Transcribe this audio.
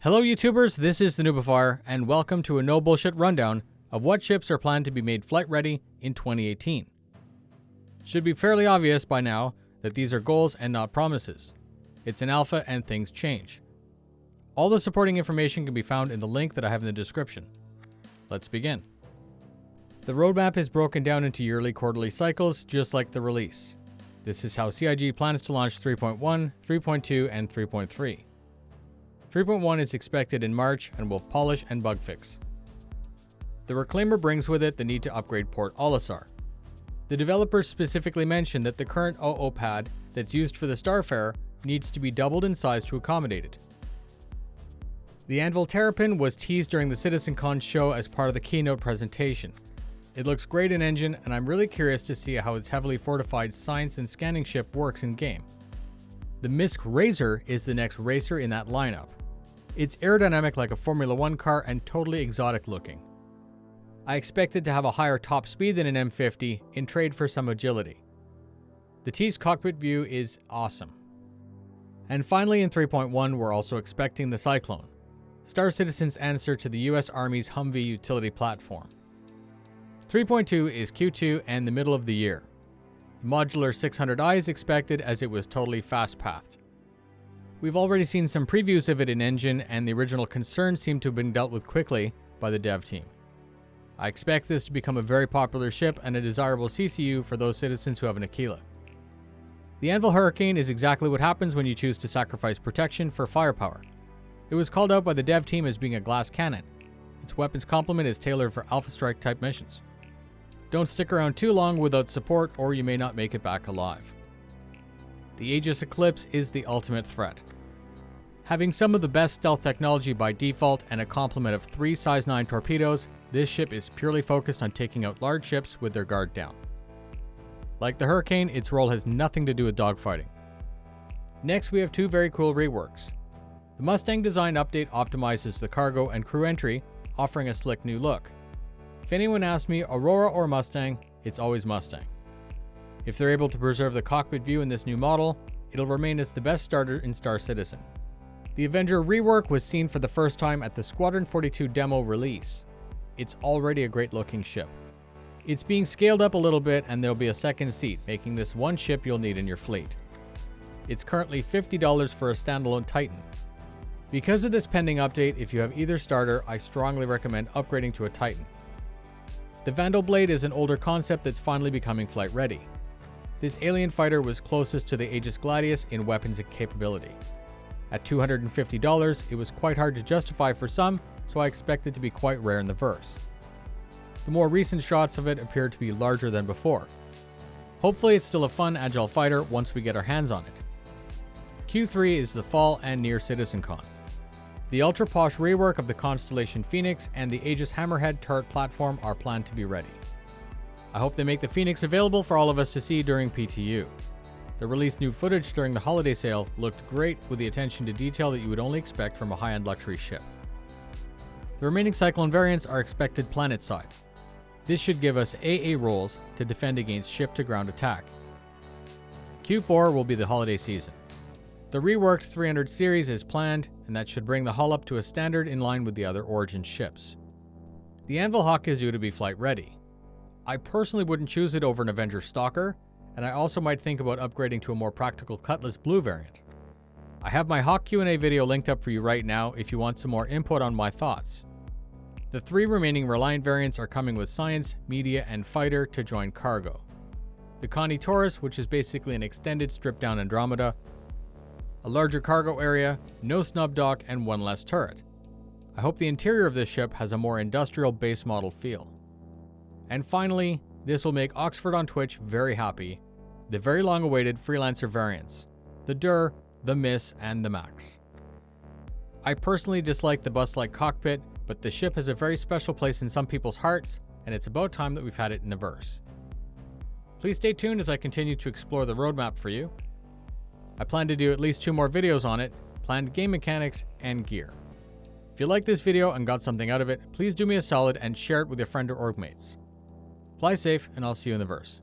Hello YouTubers, this is the noobifier, and welcome to a no bullshit rundown of what ships are planned to be made flight ready in 2018. Should be fairly obvious by now that these are goals and not promises. It's an alpha and things change. All the supporting information can be found in the link that I have in the description. Let's begin. The roadmap is broken down into yearly quarterly cycles just like the release. This is how CIG plans to launch 3.1, 3.2, and 3.3. 3.1 is expected in March and will polish and bug fix. The Reclaimer brings with it the need to upgrade Port Olisar. The developers specifically mentioned that the current OO pad that's used for the Starfarer needs to be doubled in size to accommodate it. The Anvil Terrapin was teased during the CitizenCon show as part of the keynote presentation. It looks great in engine, and I'm really curious to see how its heavily fortified science and scanning ship works in game. The Misk Razor is the next racer in that lineup. It's aerodynamic like a Formula 1 car and totally exotic looking. I expect it to have a higher top speed than an M50 in trade for some agility. The teased cockpit view is awesome. And finally in 3.1 we're also expecting the Cyclone, Star Citizen's answer to the US Army's Humvee utility platform. 3.2 is Q2 and the middle of the year. The modular 600i is expected as it was totally fast-pathed. We've already seen some previews of it in engine, and the original concerns seem to have been dealt with quickly by the dev team. I expect this to become a very popular ship and a desirable CCU for those citizens who have an Aquila. The Anvil Hurricane is exactly what happens when you choose to sacrifice protection for firepower. It was called out by the dev team as being a glass cannon. Its weapons complement is tailored for Alpha Strike type missions. Don't stick around too long without support or you may not make it back alive. The Aegis Eclipse is the ultimate threat. Having some of the best stealth technology by default and a complement of 3 size 9 torpedoes, this ship is purely focused on taking out large ships with their guard down. Like the Hurricane, its role has nothing to do with dogfighting. Next, we have two very cool reworks. The Mustang design update optimizes the cargo and crew entry, offering a slick new look. If anyone asks me Aurora or Mustang, it's always Mustang. If they're able to preserve the cockpit view in this new model, it'll remain as the best starter in Star Citizen. The Avenger Rework was seen for the first time at the Squadron 42 demo release. It's already a great looking ship. It's being scaled up a little bit and there'll be a second seat, making this one ship you'll need in your fleet. It's currently $50 for a standalone Titan. Because of this pending update, if you have either starter, I strongly recommend upgrading to a Titan. The Vandal Blade is an older concept that's finally becoming flight ready. This alien fighter was closest to the Aegis Gladius in weapons and capability. At $250, it was quite hard to justify for some, so I expect it to be quite rare in the verse. The more recent shots of it appear to be larger than before. Hopefully it's still a fun, agile fighter once we get our hands on it. Q3 is the fall and near CitizenCon. The ultra-posh rework of the Constellation Phoenix and the Aegis Hammerhead turret platform are planned to be ready. I hope they make the Phoenix available for all of us to see during PTU. The released new footage during the holiday sale looked great with the attention to detail that you would only expect from a high-end luxury ship. The remaining Cyclone variants are expected planet-side. This should give us AA roles to defend against ship-to-ground attack. Q4 will be the holiday season. The reworked 300 series is planned, and that should bring the hull up to a standard in line with the other Origin ships. The Anvil Hawk is due to be flight ready. I personally wouldn't choose it over an Avenger Stalker, and I also might think about upgrading to a more practical Cutlass Blue variant. I have my Hawk Q&A video linked up for you right now if you want some more input on my thoughts. The 3 remaining Reliant variants are coming with Science, Media, and Fighter to join cargo. The Connie Taurus, which is basically an extended stripped-down Andromeda, a larger cargo area, no snub dock, and one less turret. I hope the interior of this ship has a more industrial base model feel. And finally, this will make Oxford on Twitch very happy, the very long-awaited Freelancer variants, the Dur, the Miss, and the Max. I personally dislike the bus-like cockpit, but the ship has a very special place in some people's hearts, and it's about time that we've had it in the verse. Please stay tuned as I continue to explore the roadmap for you. I plan to do at least 2 more videos on it, planned game mechanics, and gear. If you liked this video and got something out of it, please do me a solid and share it with your friend or org mates. Fly safe, and I'll see you in the verse.